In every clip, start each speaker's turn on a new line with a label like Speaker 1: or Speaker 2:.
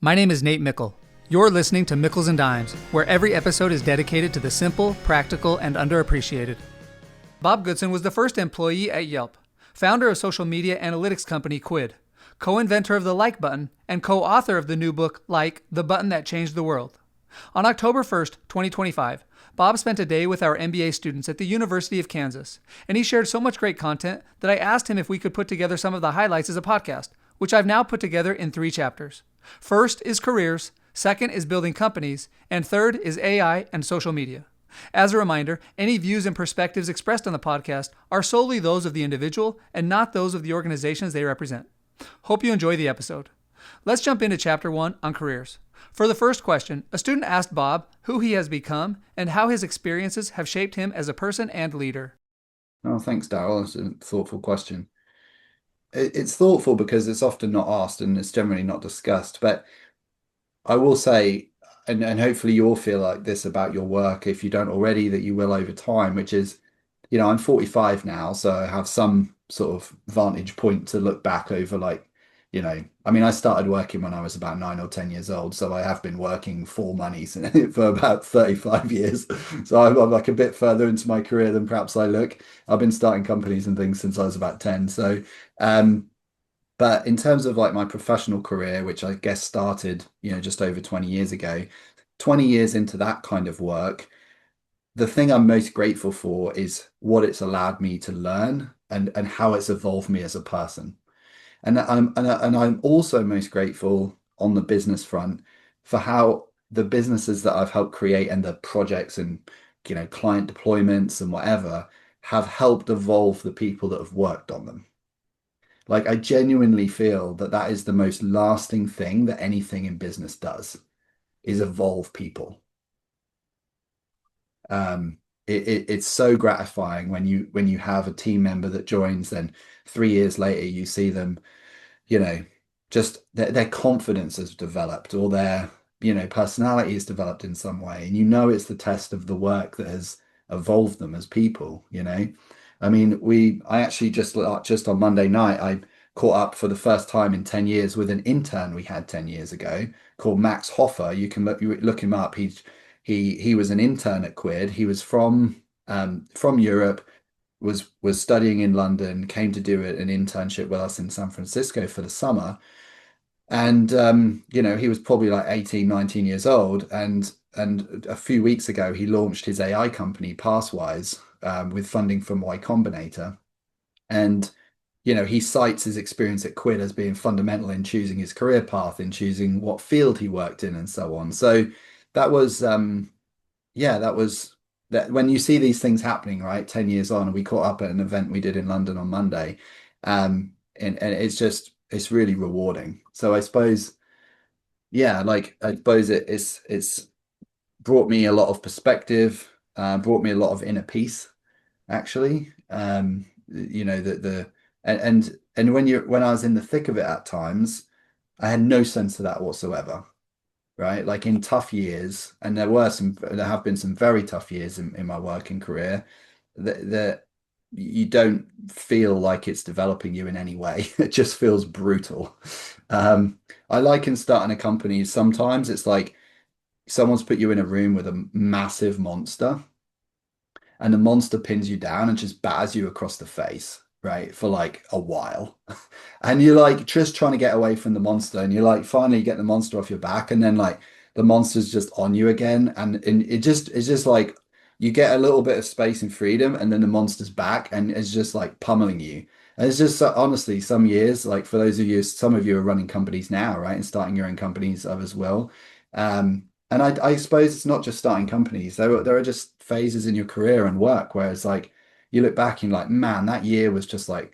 Speaker 1: My name is Nate Mickle. You're listening to Mickles and Dimes, where every episode is dedicated to the simple, practical, and underappreciated. Bob Goodson was the first employee at Yelp, founder of social media analytics company Quid, co-inventor of the like button, and co-author of the new book, Like, the Button That Changed the World. On October 1st, 2025, Bob spent a day with our MBA students at the University of Kansas, and he shared so much great content that I asked him if we could put together some of the highlights as a podcast, which I've now put together in 3 chapters. First is careers, second is building companies, and third is AI and social media. As a reminder, any views and perspectives expressed on the podcast are solely those of the individual and not those of the organizations they represent. Hope you enjoy the episode. Let's jump into Chapter 1 on careers. For the first question, a student asked Bob who he has become and how his experiences have shaped him as a person and leader.
Speaker 2: Oh, thanks, Darryl. That's a thoughtful question. It's thoughtful because it's often not asked and it's generally not discussed. But I will say, and hopefully you'll feel like this about your work, if you don't already, that you will over time, which is, I'm 45 now, so I have some sort of vantage point to look back over, I started working when I was about 9 or 10 years old, so I have been working for money for about 35 years. So I'm like a bit further into my career than perhaps I look. I've been starting companies and things since I was about 10. So, but in terms of like my professional career, which I guess started, just over 20 years ago, 20 years into that kind of work, the thing I'm most grateful for is what it's allowed me to learn and how it's evolved me as a person. And I'm also most grateful on the business front for how the businesses that I've helped create and the projects and client deployments and whatever have helped evolve the people that have worked on them. Like I genuinely feel that that is the most lasting thing that anything in business does is evolve people. It's so gratifying when you have a team member that joins, then 3 years later you see them, just their confidence has developed or their personality has developed in some way, and it's the test of the work that has evolved them as people. I actually just on Monday night I caught up for the first time in 10 years with an intern we had 10 years ago called Max Hoffer. You look him up. He was an intern at Quid. He was from Europe, was studying in London, came to do an internship with us in San Francisco for the summer. And he was probably like 18, 19 years old. And a few weeks ago, he launched his AI company, Passwise, with funding from Y Combinator. And he cites his experience at Quid as being fundamental in choosing his career path, in choosing what field he worked in, and so on. So that was that was that when you see these things happening, right? 10 years on, and we caught up at an event we did in London on Monday. And it's really rewarding. So I suppose, it's brought me a lot of perspective, brought me a lot of inner peace, actually. And when I was in the thick of it at times, I had no sense of that whatsoever. Right, like in tough years, and there have been some very tough years in my working career, that you don't feel like it's developing you in any way. It just feels brutal. I liken starting a company, sometimes it's like someone's put you in a room with a massive monster, and the monster pins you down and just batters you across the face, right, for like a while. And you're like just trying to get away from the monster, and you're like finally get the monster off your back, and then like the monster's just on you again, and it's just like you get a little bit of space and freedom, and then the monster's back and it's just like pummeling you. And it's just honestly, some years, like for those of you, some of you are running companies now, right, and starting your own companies, others will. And I suppose it's not just starting companies. There are just phases in your career and work where it's like you look back and you're like, man, that year was just like,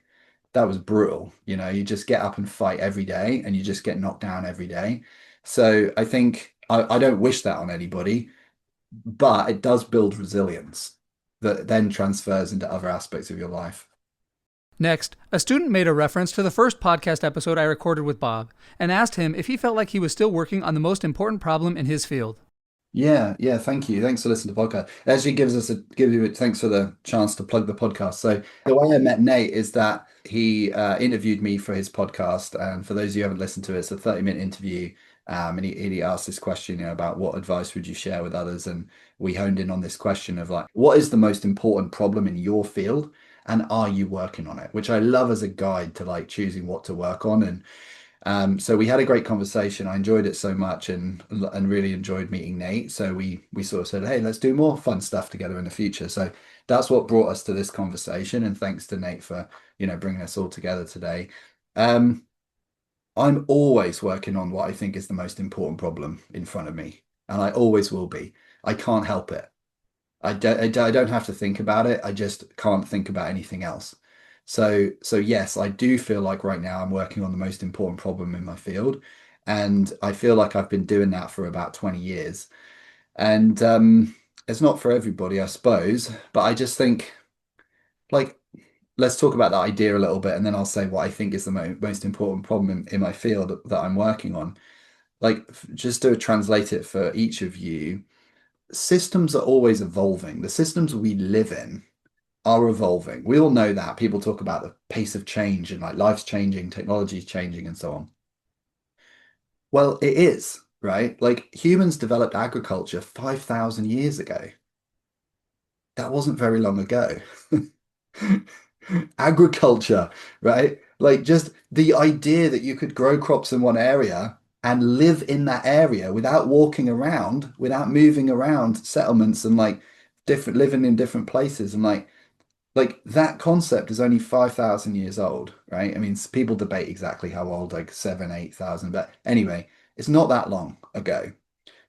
Speaker 2: that was brutal. You just get up and fight every day, and you just get knocked down every day. So I think I don't wish that on anybody, but it does build resilience that then transfers into other aspects of your life.
Speaker 1: Next, a student made a reference to the first podcast episode I recorded with Bob and asked him if he felt like he was still working on the most important problem in his field.
Speaker 2: Yeah, thank you. Thanks for listening to the podcast. It actually thanks for the chance to plug the podcast. So the way I met Nate is that he interviewed me for his podcast. And for those of you who haven't listened to it, it's a 30-minute interview. And he asked this question, about what advice would you share with others? And we honed in on this question of like, what is the most important problem in your field? And are you working on it? Which I love as a guide to like choosing what to work on. And so we had a great conversation. I enjoyed it so much and really enjoyed meeting Nate. So we sort of said, hey, let's do more fun stuff together in the future. So that's what brought us to this conversation. And thanks to Nate for, bringing us all together today. Um, I'm always working on what I think is the most important problem in front of me, and I always will be. I can't help it. I don't have to think about it. I just can't think about anything else. So yes, I do feel like right now I'm working on the most important problem in my field, and I feel like I've been doing that for about 20 years. And it's not for everybody, I suppose, but I just think like let's talk about that idea a little bit, and then I'll say what I think is the most important problem in my field that I'm working on. Like, just to translate it for each of you, systems are always evolving. The systems we live in are evolving. We all know that. People talk about the pace of change and like life's changing, technology's changing, and so on. Well, it is, right? Like humans developed agriculture 5,000 years ago. That wasn't very long ago. Agriculture, right? Like just the idea that you could grow crops in one area and live in that area without walking around, without moving around settlements and like different living in different places and like that concept is only 5,000 years old, right? I mean, people debate exactly how old, like seven, 8,000, but anyway, it's not that long ago.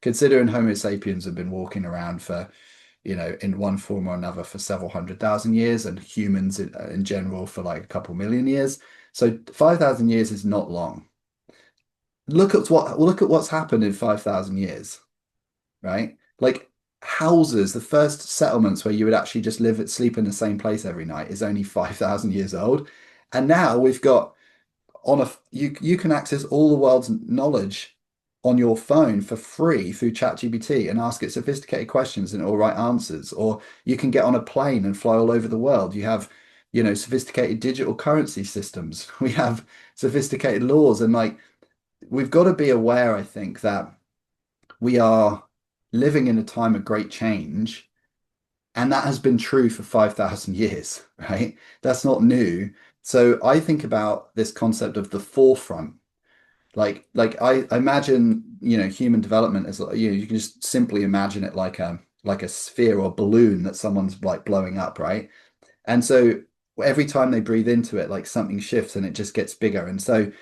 Speaker 2: Considering Homo sapiens have been walking around for in one form or another for several 100,000 years, and humans in general for like a couple million years. So 5,000 years is not long. Look at what's happened in 5,000 years, right? Like houses, the first settlements where you would actually just sleep in the same place every night is only 5,000 years old. And now we've got you can access all the world's knowledge on your phone for free through ChatGPT and ask it sophisticated questions and it will write answers. Or you can get on a plane and fly all over the world. You have, sophisticated digital currency systems. We have sophisticated laws, and like we've got to be aware, I think, that we are living in a time of great change. And that has been true for 5,000 years, right? That's not new. So I think about this concept of the forefront. Like I imagine, human development as you can just simply imagine it like a sphere or balloon that someone's like blowing up, right? And so every time they breathe into it, like something shifts and it just gets bigger. And so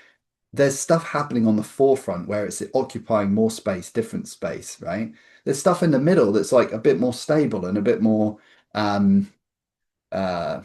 Speaker 2: there's stuff happening on the forefront where it's occupying more space, different space, right? There's stuff in the middle that's like a bit more stable and a bit more um uh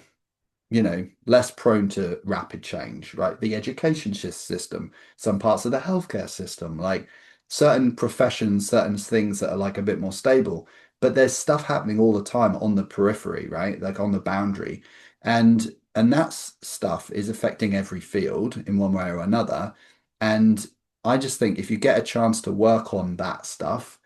Speaker 2: less prone to rapid change, right? The education system, some parts of the healthcare system, like certain professions, certain things that are like a bit more stable. But there's stuff happening all the time on the periphery, right? Like on the boundary. And that's stuff is affecting every field in one way or another. And I just think if you get a chance to work on that stuff,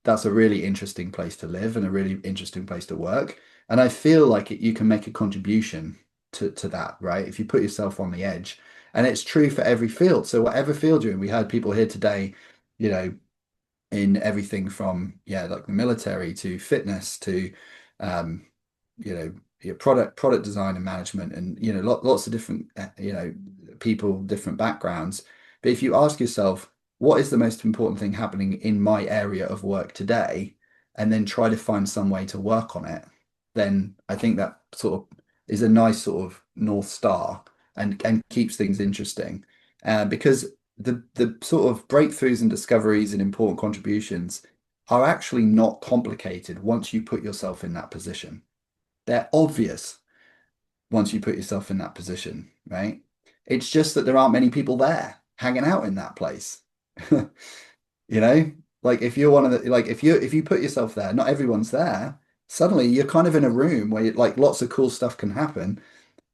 Speaker 2: that's a really interesting place to live and a really interesting place to work. And I feel like you can make a contribution to that, right? If you put yourself on the edge. And it's true for every field. So whatever field you're in, we had people here today, you know, in everything from, yeah, like the military to fitness to um, your product design and management and lots of different people, different backgrounds. But if you ask yourself, what is the most important thing happening in my area of work today, and then try to find some way to work on it, then I think that sort of is a nice sort of North Star and keeps things interesting. Because the sort of breakthroughs and discoveries and important contributions are actually not complicated once you put yourself in that position. They're obvious once you put yourself in that position, right? It's just that there aren't many people there hanging out in that place. You know, like if you're one of the like if you put yourself there, not everyone's there. Suddenly you're kind of in a room where like lots of cool stuff can happen,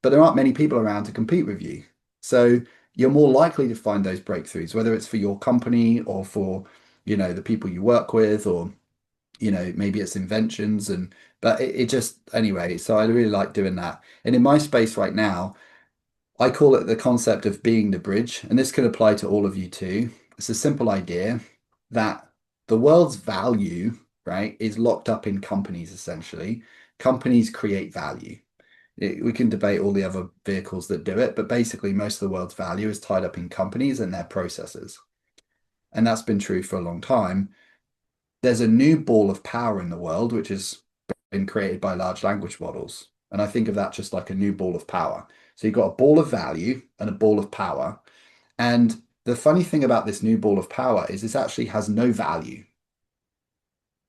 Speaker 2: but there aren't many people around to compete with you. So you're more likely to find those breakthroughs, whether it's for your company or for, the people you work with, or, maybe it's inventions but it just, anyway, so I really like doing that. And in my space right now, I call it the concept of being the bridge. And this can apply to all of you too. It's a simple idea that the world's value, right, is locked up in companies essentially. Companies create value. We can debate all the other vehicles that do it, but basically, most of the world's value is tied up in companies and their processes. And that's been true for a long time. There's a new ball of power in the world, which has been created by large language models. And I think of that just like a new ball of power. So you've got a ball of value and a ball of power. And the funny thing about this new ball of power is this actually has no value.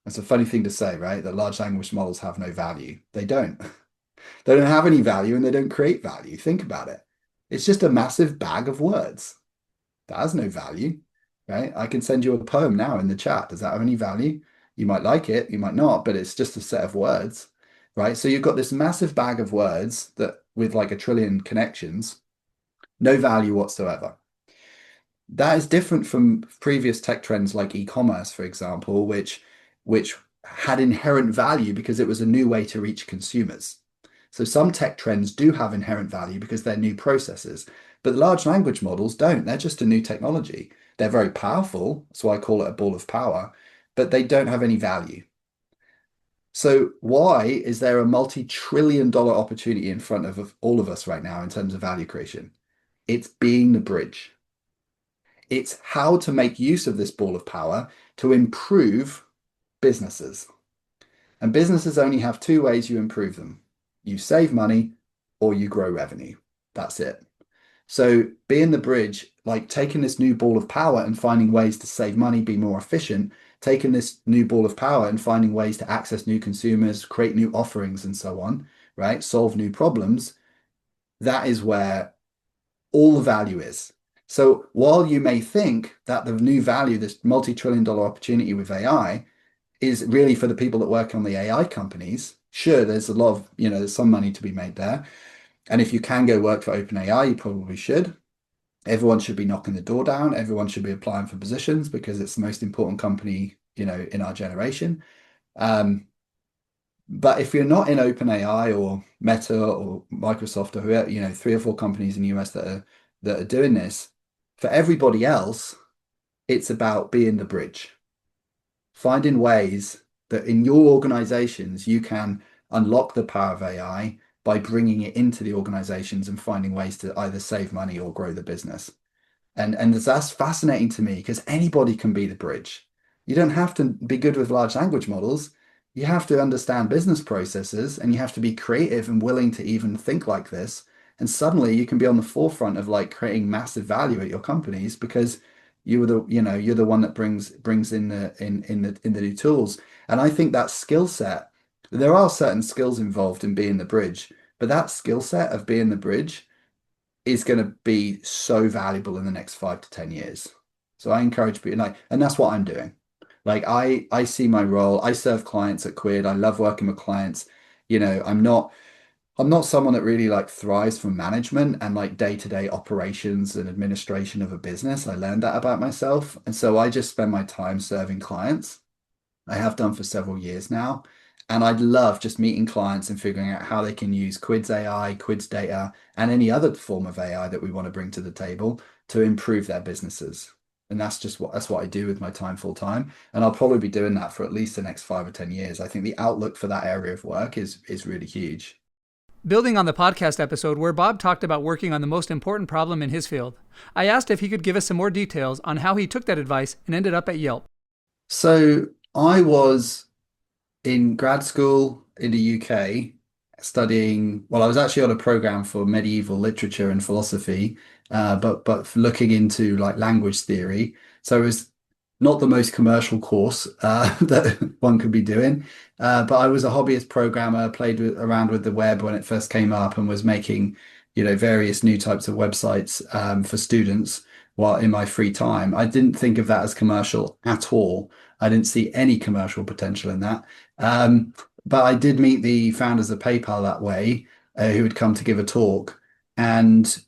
Speaker 2: That's a funny thing to say, right? That large language models have no value. They don't. They don't have any value and they don't create value. Think about it. It's just a massive bag of words that has no value, right? I can send you a poem now in the chat. Does that have any value? You might like it, you might not, but it's just a set of words, right? So you've got this massive bag of words that with like a trillion connections, no value whatsoever. That is different from previous tech trends like e-commerce, for example, which had inherent value because it was a new way to reach consumers. So some tech trends do have inherent value because they're new processes, but large language models don't. They're just a new technology. They're very powerful, that's why I call it a ball of power, but they don't have any value. So why is there a multi-trillion dollar opportunity in front of all of us right now in terms of value creation? It's being the bridge. It's how to make use of this ball of power to improve businesses. And businesses only have two ways you improve them. You save money or you grow revenue. That's it. So being the bridge, like taking this new ball of power and finding ways to save money, be more efficient, taking this new ball of power and finding ways to access new consumers, create new offerings and so on, right? Solve new problems. That is where all the value is. So while you may think that the new value, this multi-trillion dollar opportunity with AI is really for the people that work on the AI companies, sure, there's a lot of, there's some money to be made there. And if you can go work for OpenAI, you probably should. Everyone should be knocking the door down. Everyone should be applying for positions because it's the most important company, in our generation. But if you're not in OpenAI or Meta or Microsoft or whoever, three or four companies in the US that are doing this, for everybody else, it's about being the bridge, finding ways that in your organizations you can unlock the power of AI by bringing it into the organizations and finding ways to either save money or grow the business. And that's fascinating to me because anybody can be the bridge. You don't have to be good with large language models. You have to understand business processes and you have to be creative and willing to even think like this. And suddenly you can be on the forefront of like creating massive value at your companies because you're the one that brings in the new tools. And I think that skill set, there are certain skills involved in being the bridge, but that skill set of being the bridge is going to be so valuable in the next 5 to 10 years. So I encourage people like, and that's what I'm doing. Like I see my role. I serve clients at Quid. I love working with clients. I'm not someone that really like thrives from management and like day-to-day operations and administration of a business. I learned that about myself. And so I just spend my time serving clients. I have done for several years now. And I'd love just meeting clients and figuring out how they can use Quid's AI, Quid's data, and any other form of AI that we want to bring to the table to improve their businesses. And that's what I do with my time full time. And I'll probably be doing that for at least the next 5 or 10 years. I think the outlook for that area of work is really huge.
Speaker 1: Building on the podcast episode where Bob talked about working on the most important problem in his field, I asked if he could give us some more details on how he took that advice and ended up at Yelp.
Speaker 2: So I was in grad school in the UK studying, well, I was actually on a program for medieval literature and philosophy, but looking into like language theory. So it was not the most commercial course that one could be doing. But I was a hobbyist programmer, around with the web when it first came up and was making, various new types of websites for students while in my free time. I didn't think of that as commercial at all. I didn't see any commercial potential in that. But I did meet the founders of PayPal that way, who had come to give a talk. And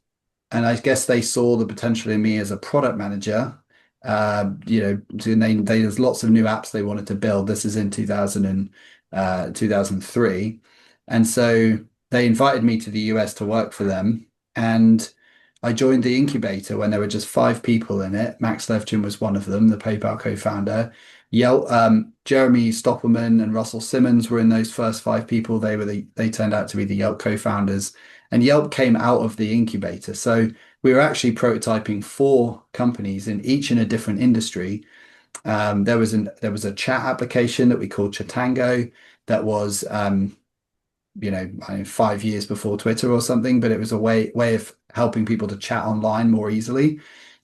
Speaker 2: I guess they saw the potential in me as a product manager. There's lots of new apps they wanted to build. This is in 2003. And so they invited me to the US to work for them. And I joined the incubator when there were just five people in it. Max Levchin was one of them, the PayPal co-founder. Yelp, Jeremy Stoppelman and Russell Simmons were in those first five people. They turned out to be the Yelp co-founders, and Yelp came out of the incubator. So we were actually prototyping four companies in each in a different industry. There was a chat application that we called Chatango that was I mean, 5 years before Twitter or something, but it was a way of helping people to chat online more easily.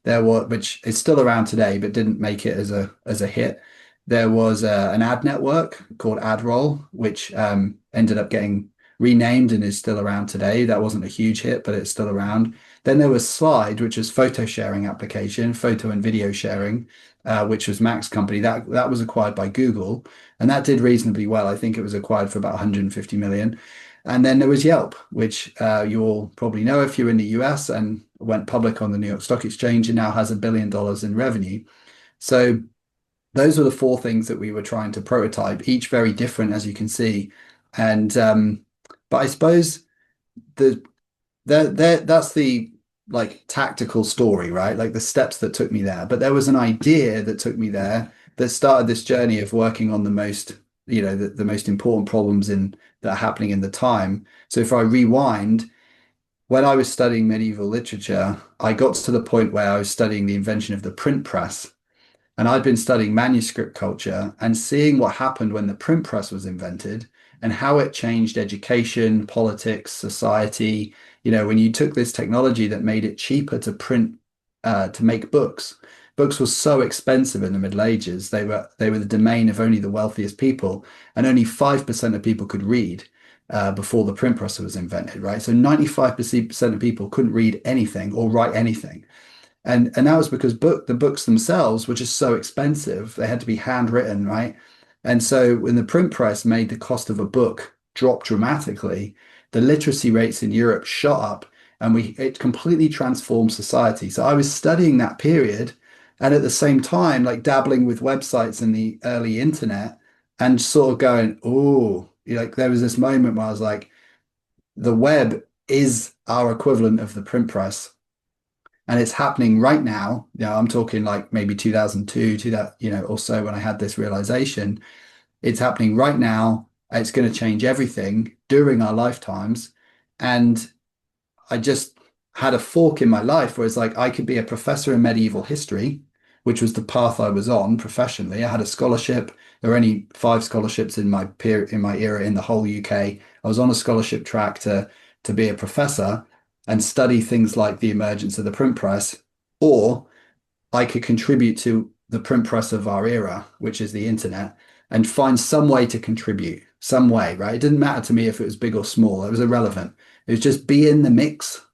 Speaker 2: Which is still around today, but didn't make it as a hit. There was an ad network called AdRoll, which ended up getting renamed and is still around today. That wasn't a huge hit, but it's still around. Then there was Slide, which was photo sharing application, photo and video sharing, which was Mac's company. That was acquired by Google, and that did reasonably well. I think it was acquired for about 150 million. And then there was Yelp, which you all probably know if you're in the US, and went public on the New York Stock Exchange and now has $1 billion in revenue. So those were the four things that we were trying to prototype, each very different, as you can see. And but I suppose the that's the like tactical story, right? Like the steps that took me there. But there was an idea that took me there that started this journey of working on the most, the most important problems in that are happening in the time. So if I rewind, when I was studying medieval literature, I got to the point where I was studying the invention of the print press. And I'd been studying manuscript culture and seeing what happened when the print press was invented and how it changed education, politics, society. When you took this technology that made it cheaper to print, to make books. Books were so expensive in the Middle Ages. They were the domain of only the wealthiest people, and only 5% of people could read before the print press was invented, right? So 95% of people couldn't read anything or write anything. And that was because the books themselves were just so expensive. They had to be handwritten, right? And so when the print press made the cost of a book drop dramatically, the literacy rates in Europe shot up, and it completely transformed society. So I was studying that period, and at the same time, like dabbling with websites in the early internet, and sort of going, oh, like there was this moment where I was like, the web is our equivalent of the print press. And it's happening right now. I'm talking like maybe 2002, or so, when I had this realization. It's happening right now. It's going to change everything during our lifetimes. And I just had a fork in my life where it's like I could be a professor in medieval history, which was the path I was on professionally. I had a scholarship. There were only 5 scholarships in my era in the whole UK. I was on a scholarship track to be a professor and study things like the emergence of the print press, or I could contribute to the print press of our era, which is the internet, and find some way to contribute, some way, right? It didn't matter to me if it was big or small. It was irrelevant. It was just be in the mix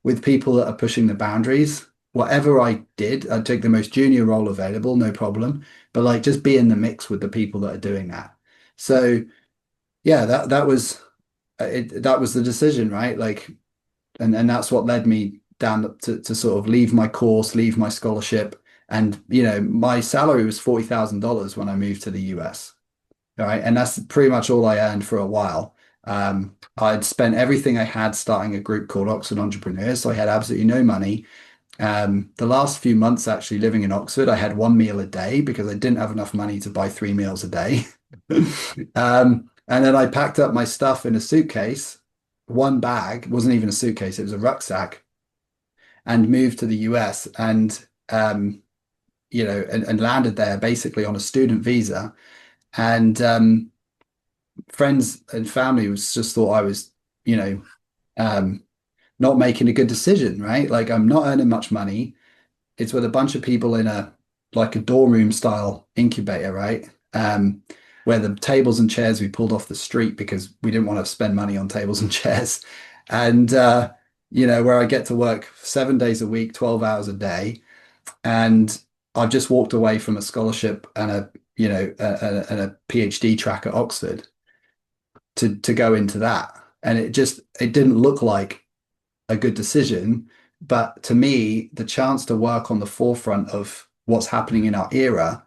Speaker 2: with people that are pushing the boundaries. Whatever I did, I'd take the most junior role available, no problem. But like just be in the mix with the people that are doing that. So yeah, that was it. That was the decision, right? Like, and that's what led me down to sort of leave my course, leave my scholarship. And my salary was $40,000 when I moved to the US. All right. And that's pretty much all I earned for a while. I'd spent everything I had starting a group called Oxford Entrepreneurs. So I had absolutely no money. The last few months actually living in Oxford, I had one meal a day because I didn't have enough money to buy 3 meals a day. And then I packed up my stuff in a suitcase, one bag, wasn't even a suitcase, it was a rucksack, and moved to the US, and and landed there basically on a student visa. And friends and family was just thought I was, um, not making a good decision, right? Like I'm not earning much money. It's with a bunch of people in a dorm room style incubator, right? Where the tables and chairs we pulled off the street because we didn't want to spend money on tables and chairs. And where I get to work 7 days a week, 12 hours a day. And I've just walked away from a scholarship and a PhD track at Oxford to go into that. And it didn't look like a good decision. But to me, the chance to work on the forefront of what's happening in our era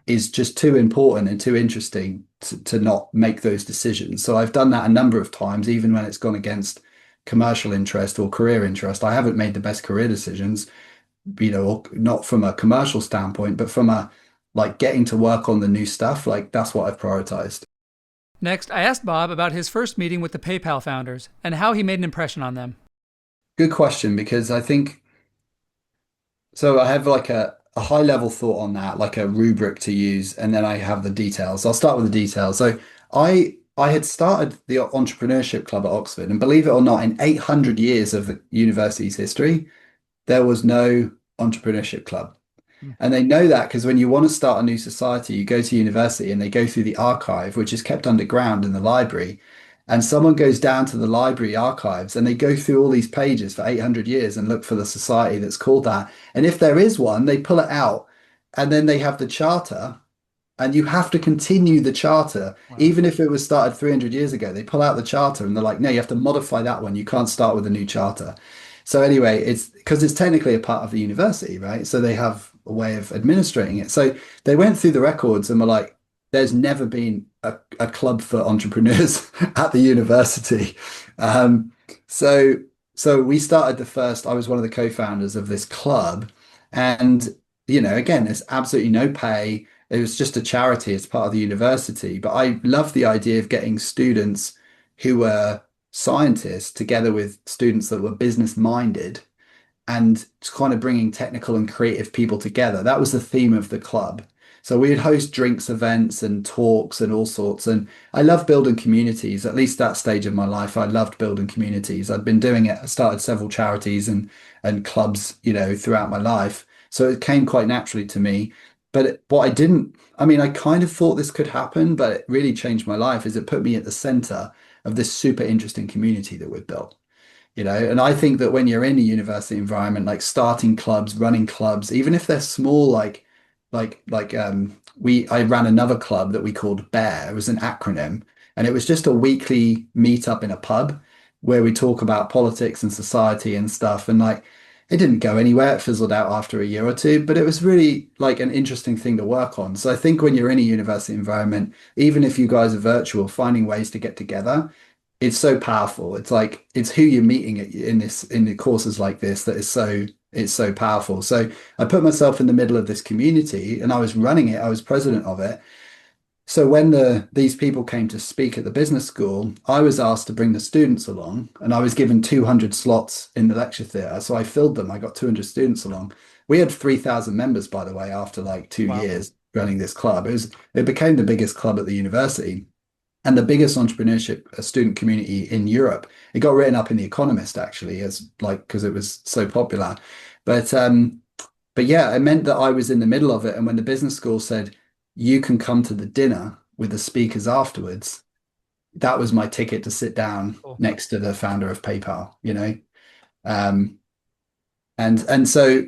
Speaker 2: is just too important and too interesting to not make those decisions. So I've done that a number of times, even when it's gone against commercial interest or career interest. I haven't made the best career decisions, or not from a commercial standpoint, but from a like getting to work on the new stuff. Like that's what I've prioritized.
Speaker 1: Next, I asked Bob about his first meeting with the PayPal founders and how he made an impression on them.
Speaker 2: Good question, because I think so. I have like a high level thought on that, like a rubric to use, and then I have the details. I'll start with the details. So I had started the entrepreneurship club at Oxford, and believe it or not, in 800 years of the university's history, there was no entrepreneurship club.
Speaker 1: Hmm.
Speaker 2: And they know that because when you want to start a new society, you go to university and they go through the archive, which is kept underground in the library. And someone goes down to the library archives and they go through all these pages for 800 years and look for the society that's called that. And if there is one, they pull it out and then they have the charter, and you have to continue the charter.
Speaker 1: Wow.
Speaker 2: Even if it was started 300 years ago, they pull out the charter and they're like, no, you have to modify that one. You can't start with a new charter. So anyway, it's because it's technically a part of the university, right? So they have a way of administrating it. So they went through the records and were like, there's never been a club for entrepreneurs at the university. Um, so so we started the first, I was one of the co-founders of this club. And, again, there's absolutely no pay. It was just a charity as part of the university. But I love the idea of getting students who were scientists together with students that were business minded and kind of bringing technical and creative people together. That was the theme of the club. So we'd host drinks events and talks and all sorts. And I love building communities. At least that stage of my life, I loved building communities. I'd been doing it. I started several charities and clubs, throughout my life. So it came quite naturally to me. But what I didn't, I mean, I kind of thought this could happen, but it really changed my life is it put me at the center of this super interesting community that we've built. And I think that when you're in a university environment, like starting clubs, running clubs, even if they're small, I ran another club that we called Bear. It was an acronym, and it was just a weekly meetup in a pub where we talk about politics and society and stuff. And like, it didn't go anywhere. It fizzled out after a year or two, but it was really like an interesting thing to work on. So I think when you're in a university environment, even if you guys are virtual, finding ways to get together, it's so powerful. It's like it's who you're meeting in the courses like this that is so it's so powerful. So I put myself in the middle of this community and I was running it. I was president of it. So when these people came to speak at the business school, I was asked to bring the students along, and I was given 200 slots in the lecture theatre. So I filled them. I got 200 students along. We had 3,000 members, by the way, after like two
Speaker 1: Wow.
Speaker 2: years running this club. It became the biggest club at the university and the biggest entrepreneurship student community in Europe. It got written up in The Economist actually, as like because it was so popular. But but yeah, it meant that I was in the middle of it. And when the business school said, you can come to the dinner with the speakers afterwards, that was my ticket to sit down
Speaker 1: Cool.
Speaker 2: next to the founder of PayPal. Um, and so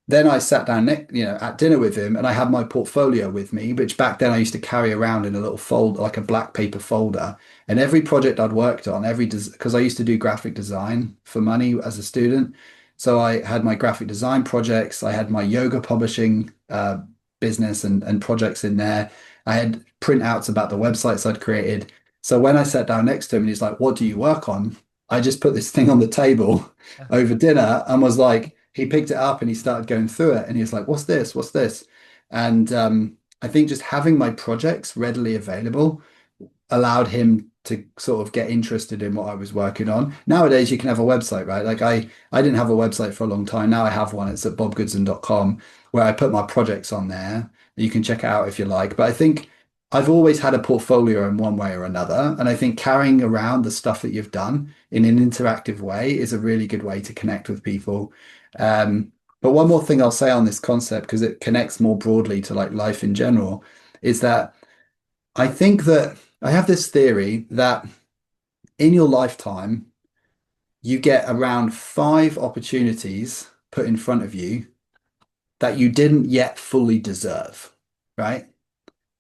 Speaker 2: then I sat down, at dinner with him, and I had my portfolio with me, which back then I used to carry around in a little folder, like a black paper folder. And every project I'd worked on, because I used to do graphic design for money as a student. So I had my graphic design projects, I had my yoga publishing business and projects in there. I had printouts about the websites I'd created. So when I sat down next to him and he's like, "What do you work on?" I just put this thing on the table over dinner and was like, he picked it up and he started going through it and he was like, "What's this? What's this?" And I think just having my projects readily available allowed him to sort of get interested in what I was working on. Nowadays, you can have a website, right? Like I didn't have a website for a long time. Now I have one. It's at bobgoodson.com where I put my projects on there. You can check it out if you like. But I think I've always had a portfolio in one way or another. And I think carrying around the stuff that you've done in an interactive way is a really good way to connect with people. But one more thing I'll say on this concept, because it connects more broadly to like life in general, is that I think that I have this theory that in your lifetime, you get around 5 opportunities put in front of you that you didn't yet fully deserve, right?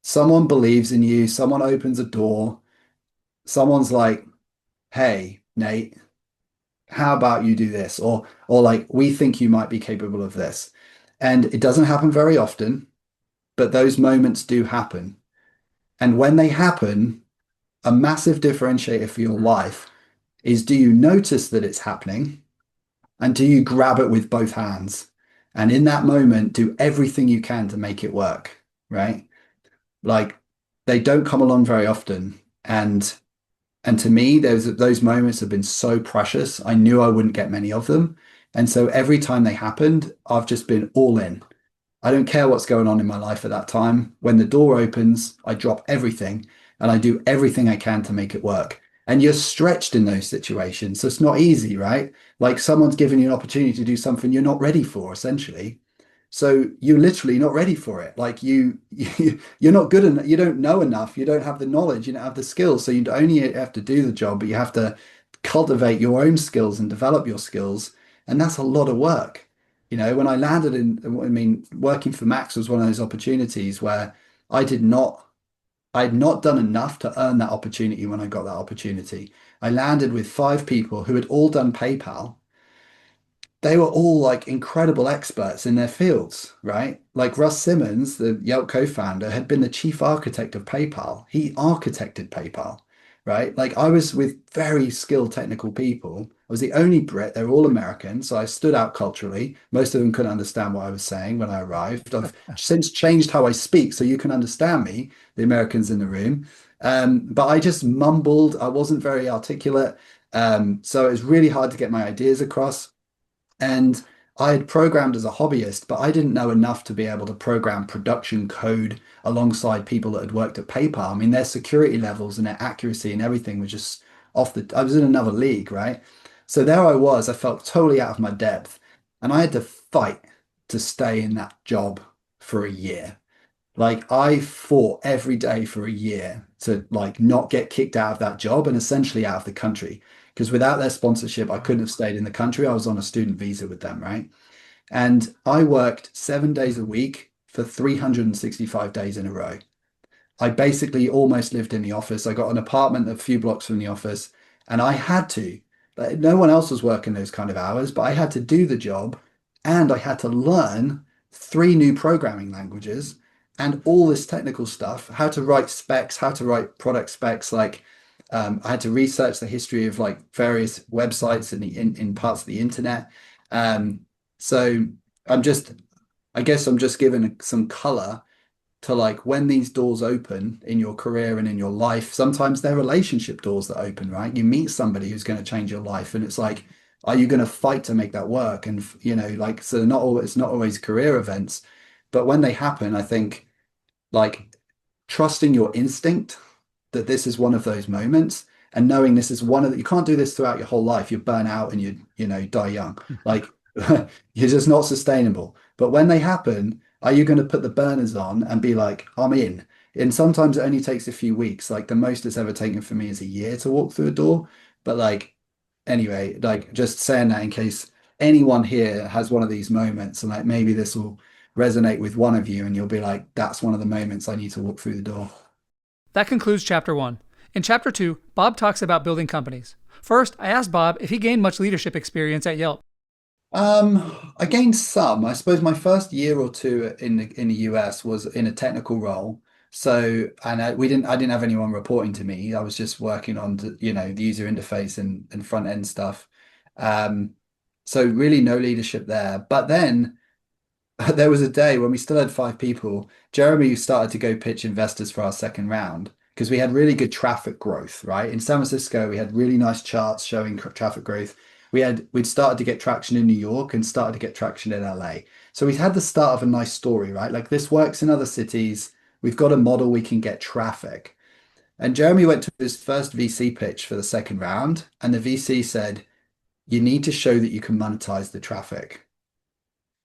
Speaker 2: Someone believes in you, someone opens a door, someone's like, "Hey, Nate, how about you do this?" Or like, "We think you might be capable of this." And it doesn't happen very often, but those moments do happen. And when they happen, a massive differentiator for your life is, do you notice that it's happening and do you grab it with both hands? And in that moment, do everything you can to make it work, right? Like they don't come along very often. And to me, those moments have been so precious. I knew I wouldn't get many of them. And so every time they happened, I've just been all in. I don't care what's going on in my life at that time. When the door opens, I drop everything and I do everything I can to make it work. And you're stretched in those situations. So it's not easy, right? Like someone's giving you an opportunity to do something you're not ready for, essentially. So you're literally not ready for it. Like you're not good enough. You don't know enough. You don't have the knowledge. You don't have the skills. So you don't only have to do the job, but you have to cultivate your own skills and develop your skills. And that's a lot of work. When I landed I mean, working for Max was one of those opportunities where I did not, I had not done enough to earn that opportunity when I got that opportunity. I landed with five people who had all done PayPal. They were all like incredible experts in their fields, right? Like Russ Simmons, the Yelp co-founder, had been the chief architect of PayPal. He architected PayPal, right? Like I was with very skilled technical people. I was the only Brit. They're all American, so I stood out culturally. Most of them couldn't understand what I was saying when I arrived. I've since changed how I speak so you can understand me, the Americans in the room. But I just mumbled. I wasn't very articulate. So it was really hard to get my ideas across. And I had programmed as a hobbyist, but I didn't know enough to be able to program production code alongside people that had worked at PayPal. I mean, their security levels and their accuracy and everything was just I was in another league, right? So there I was, I felt totally out of my depth. And I had to fight to stay in that job for a year. Like I fought every day for a year to like not get kicked out of that job and essentially out of the country. Because without their sponsorship, I couldn't have stayed in the country. I was on a student visa with them, right? And I worked 7 days a week for 365 days in a row. I basically almost lived in the office. I got an apartment a few blocks from the office, and I had to. Like, no one else was working those kind of hours, but I had to do the job, and I had to learn three new programming languages and all this technical stuff, how to write specs, how to write product specs. Like, I had to research the history of like various websites in parts of the internet. Um, so I'm just, I guess I'm just giving some color to like when these doors open in your career and in your life, sometimes they're relationship doors that open, right? You meet somebody who's going to change your life, and it's like, are you going to fight to make that work? And like, so not always, it's not always career events, but when they happen, I think like trusting your instinct that this is one of those moments and knowing this is one of the, you can't do this throughout your whole life. You burn out and you die young. Like you're just not sustainable. But when they happen, are you going to put the burners on and be like, I'm in? And sometimes it only takes a few weeks. Like the most it's ever taken for me is a year to walk through a door. But like, anyway, like just saying that in case anyone here has one of these moments and like maybe this will resonate with one of you and you'll be like, that's one of the moments I need to walk through the door.
Speaker 1: That concludes Chapter 1. In Chapter 2, Bob talks about building companies. First, I asked Bob if he gained much leadership experience at Yelp.
Speaker 2: I gained some. I suppose my first year or two in the US was in a technical role. So, and I didn't have anyone reporting to me. I was just working on, the user interface and front end stuff. Um, so really no leadership there. But then there was a day when we still had five people. Jeremy started to go pitch investors for our second round because we had really good traffic growth, right? In San Francisco, we had really nice charts showing traffic growth. We'd started to get traction in New York and started to get traction in LA. So we'd had the start of a nice story, right? Like this works in other cities. We've got a model we can get traffic. And Jeremy went to his first VC pitch for the second round, and the VC said, you need to show that you can monetize the traffic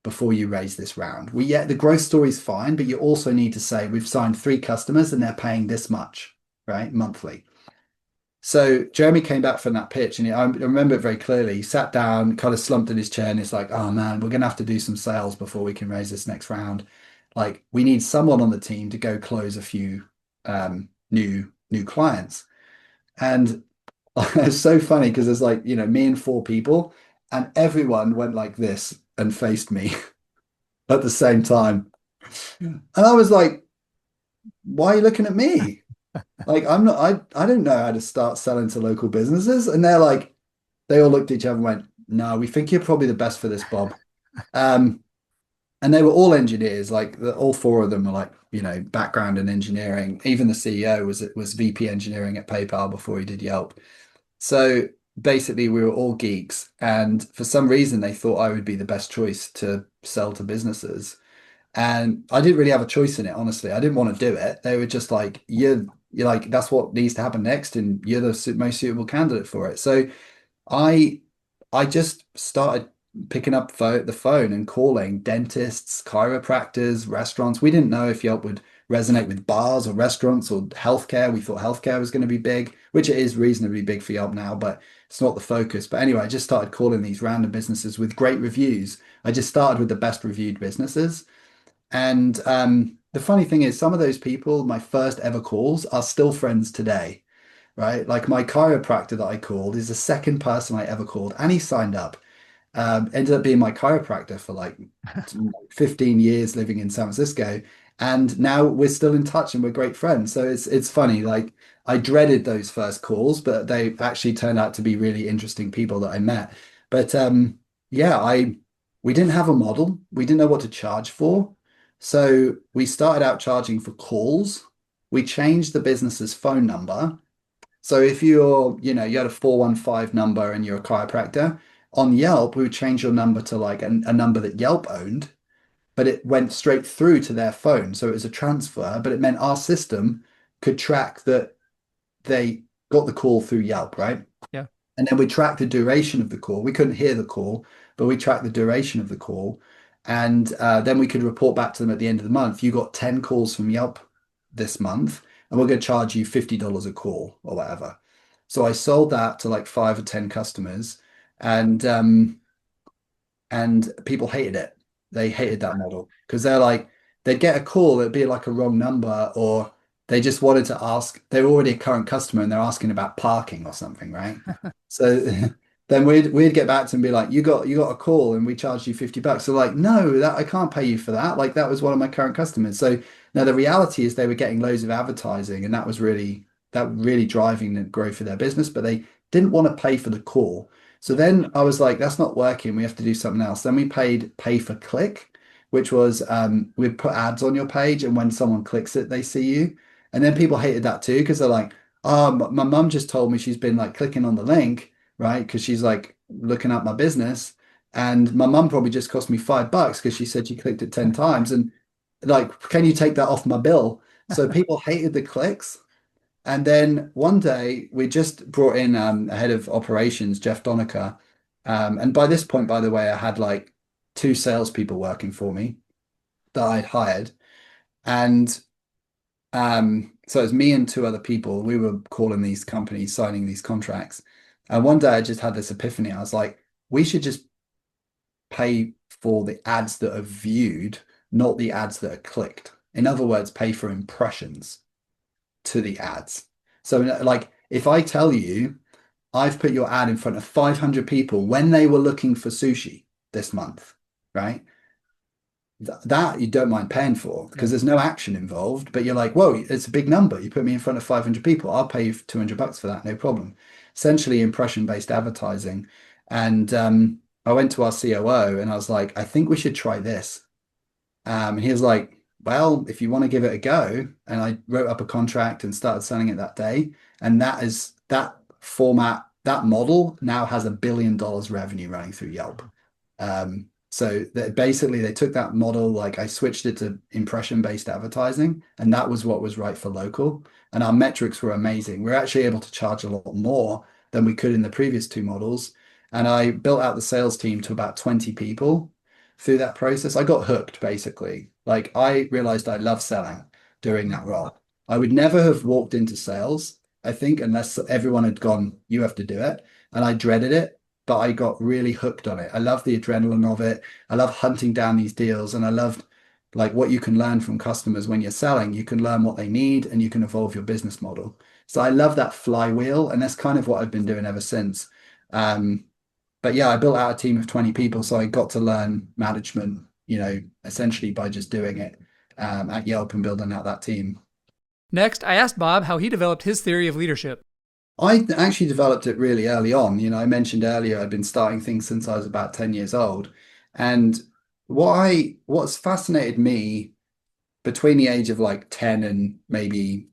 Speaker 2: before you raise this round. The growth story is fine, but you also need to say we've signed three customers and they're paying this much, right? Monthly. So Jeremy came back from that pitch and I remember it very clearly. He sat down, kind of slumped in his chair, and it's like, oh man, we're gonna have to do some sales before we can raise this next round. Like we need someone on the team to go close a few new clients. And it's so funny because there's like, me and four people, and everyone went like this and faced me at the same time. And I was like, why are you looking at me? Like I'm not I don't know how to start selling to local businesses. And they're like, they all looked at each other and went, no, we think you're probably the best for this, Bob. Um, and they were all engineers, like all four of them were like, background in engineering. Even the CEO was VP engineering at PayPal before he did Yelp. So basically we were all geeks, and for some reason they thought I would be the best choice to sell to businesses. And I didn't really have a choice in it, honestly. I didn't want to do it. They were just like, you're like, that's what needs to happen next, and you're the most suitable candidate for it. So I I just started picking up the phone and calling dentists, chiropractors, restaurants. We didn't know if Yelp would resonate with bars or restaurants or healthcare. We thought healthcare was going to be big, which it is reasonably big for Yelp now, but it's not the focus. But anyway, I just started calling these random businesses with great reviews. I just started with the best reviewed businesses. And the funny thing is, some of those people, my first ever calls, are still friends today, right? Like my chiropractor that I called is the second person I ever called, and he signed up. Ended up being my chiropractor for like 15 years living in San Francisco. And now we're still in touch and we're great friends. So it's funny. Like I dreaded those first calls, but they actually turned out to be really interesting people that I met. But yeah, I we didn't have a model. We didn't know what to charge for. So we started out charging for calls. We changed the business's phone number. So if you had a 415 number and you're a chiropractor, on Yelp, we would change your number to like a number that Yelp owned, but it went straight through to their phone. So it was a transfer, but it meant our system could track that they got the call through Yelp, right?
Speaker 1: Yeah.
Speaker 2: And then we tracked the duration of the call. We couldn't hear the call, but we tracked the duration of the call. And then we could report back to them at the end of the month. You got 10 calls from Yelp this month, and we're going to charge you $50 a call or whatever. So I sold that to like 5 or 10 customers, and people hated it. They hated that model because they're like, they'd get a call, it'd be like a wrong number, or they just wanted to ask, they're already a current customer and they're asking about parking or something, right? So then we'd get back to them and be like, you got a call and we charged you $50. So like, no, that I can't pay you for that. Like that was one of my current customers. So now the reality is they were getting loads of advertising, and that really driving the growth of their business, but they didn't want to pay for the call. So then I was like, that's not working. We have to do something else. Then we paid pay for click, which was we'd put ads on your page, and when someone clicks it, they see you. And then people hated that too because they're like, oh, my mum just told me she's been like clicking on the link, right? Because she's like looking at my business. And my mum probably just cost me $5 because she said she clicked it 10 times. And like, can you take that off my bill? So people hated the clicks. And then one day we just brought in a head of operations, Jeff Donica. And by this point, by the way, I had like two salespeople working for me that I'd hired. And so it was me and two other people. We were calling these companies, signing these contracts. And one day I just had this epiphany. I was like, we should just pay for the ads that are viewed, not the ads that are clicked. In other words, pay for impressions to the ads. So, like, if I tell you I've put your ad in front of 500 people when they were looking for sushi this month, right? That you don't mind paying for
Speaker 1: Yeah.
Speaker 2: because there's no action involved, but you're like, whoa, it's a big number. You put me in front of 500 people. I'll pay you $200 for that, no problem. Essentially, impression-based advertising. And I went to our COO and I was like, I think we should try this. And he was like, well, if you want to give it a go. And I wrote up a contract and started selling it that day. And that format, that model now has $1 billion revenue running through Yelp. So basically they took that model, like I switched it to impression-based advertising, and that was what was right for local. And our metrics were amazing. We're actually able to charge a lot more than we could in the previous two models. And I built out the sales team to about 20 people through that process. I got hooked basically. Like I realized I love selling during that role. I would never have walked into sales, I think, unless everyone had gone, you have to do it. And I dreaded it, but I got really hooked on it. I love the adrenaline of it. I love hunting down these deals, and I loved like what you can learn from customers when you're selling. You can learn what they need and you can evolve your business model. So I love that flywheel, and that's kind of what I've been doing ever since. Um, but yeah, I built out a team of 20 people, so I got to learn management, essentially by just doing it at Yelp and building out that team.
Speaker 1: Next, I asked Bob how he developed his theory of leadership.
Speaker 2: I actually developed it really early on. I mentioned earlier I'd been starting things since I was about 10 years old. And what's fascinated me between the age of like 10 and maybe,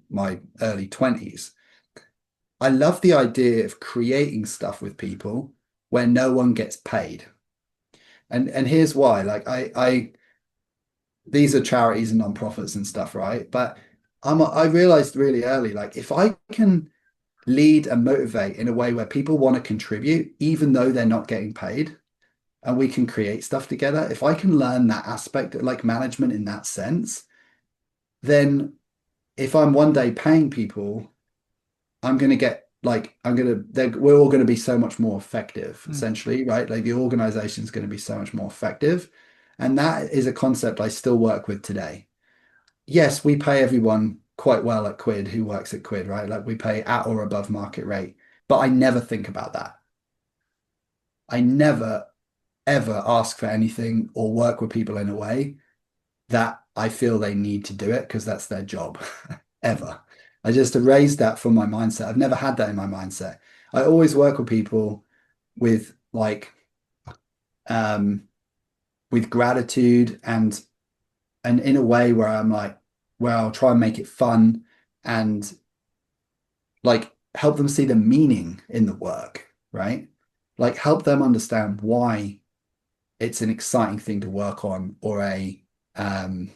Speaker 2: my early 20s, I love the idea of creating stuff with people where no one gets paid. And here's why. Like I these are charities and non-profits and stuff, right? But I realized really early, like if I can lead and motivate in a way where people want to contribute, even though they're not getting paid, and we can create stuff together. If I can learn that aspect, like management in that sense, then if I'm one day paying people, I'm going to get like, we're all going to be so much more effective,
Speaker 1: Hmm.
Speaker 2: essentially, right? Like the organization is going to be so much more effective. And that is a concept I still work with today. Yes, we pay everyone quite well at Quid who works at Quid, right? Like we pay at or above market rate, but I never think about that. I never ever ask for anything or work with people in a way that I feel they need to do it because that's their job, ever. I just erased that from my mindset. I've never had that in my mindset. I always work with people with like um with gratitude and in a way where I'm like where I'll try and make it fun and like help them see the meaning in the work, right? Like help them understand why it's an exciting thing to work on or a um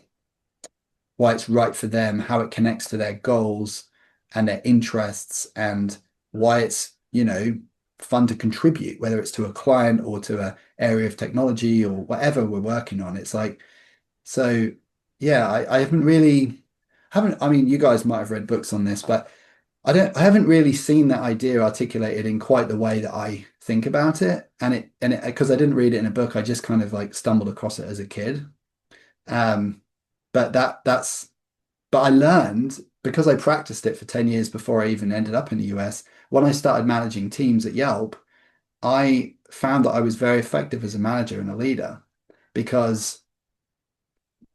Speaker 2: why it's right for them, how it connects to their goals and their interests, and why it's, fun to contribute, whether it's to a client or to a area of technology or whatever we're working on. It's like, so yeah, I haven't, I mean, you guys might have read books on this, but I haven't really seen that idea articulated in quite the way that I think about it. Because I didn't read it in a book, I just kind of like stumbled across it as a kid. Um, but but I learned because I practiced it for 10 years before I even ended up in the US. When I started managing teams at Yelp, I found that I was very effective as a manager and a leader because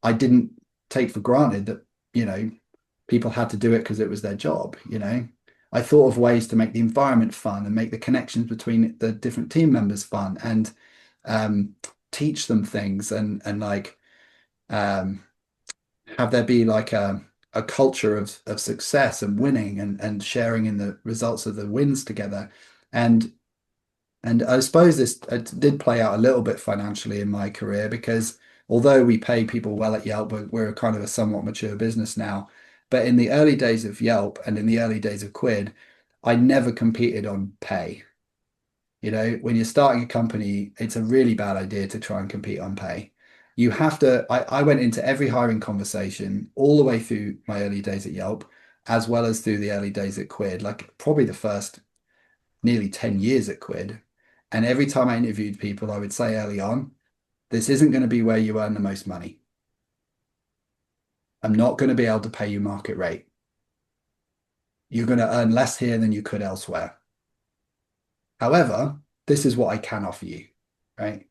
Speaker 2: I didn't take for granted that, people had to do it because it was their job. I thought of ways to make the environment fun and make the connections between the different team members fun and um, teach them things and like um, have there be like a culture of success and winning and sharing in the results of the wins together. And and I suppose this did play out a little bit financially in my career because although we pay people well at Yelp, we're kind of a somewhat mature business now. But in the early days of Yelp and in the early days of Quid, I never competed on pay. When you're starting a company, it's a really bad idea to try and compete on pay. You have to, I went into every hiring conversation all the way through my early days at Yelp, as well as through the early days at Quid, like probably the first nearly 10 years at Quid. And every time I interviewed people, I would say early on, this isn't going to be where you earn the most money. I'm not going to be able to pay you market rate. You're going to earn less here than you could elsewhere. However, this is what I can offer you, right?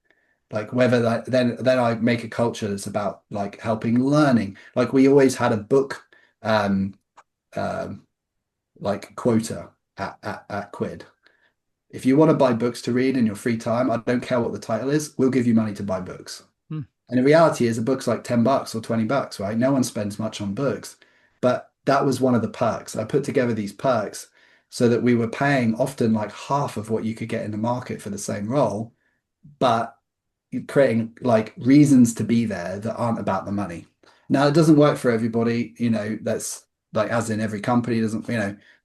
Speaker 2: Like whether that then I make a culture that's about like helping learning. Like we always had a book um um like quota at Quid. If you want to buy books to read in your free time, I don't care what the title is, we'll give you money to buy books.
Speaker 1: Hmm.
Speaker 2: And the reality is a book's like $10 or $20, right? No one spends much on books. But that was one of the perks. I put together these perks so that we were paying often like half of what you could get in the market for the same role, but creating like reasons to be there that aren't about the money. Now, it doesn't work for everybody, that's like as in every company doesn't,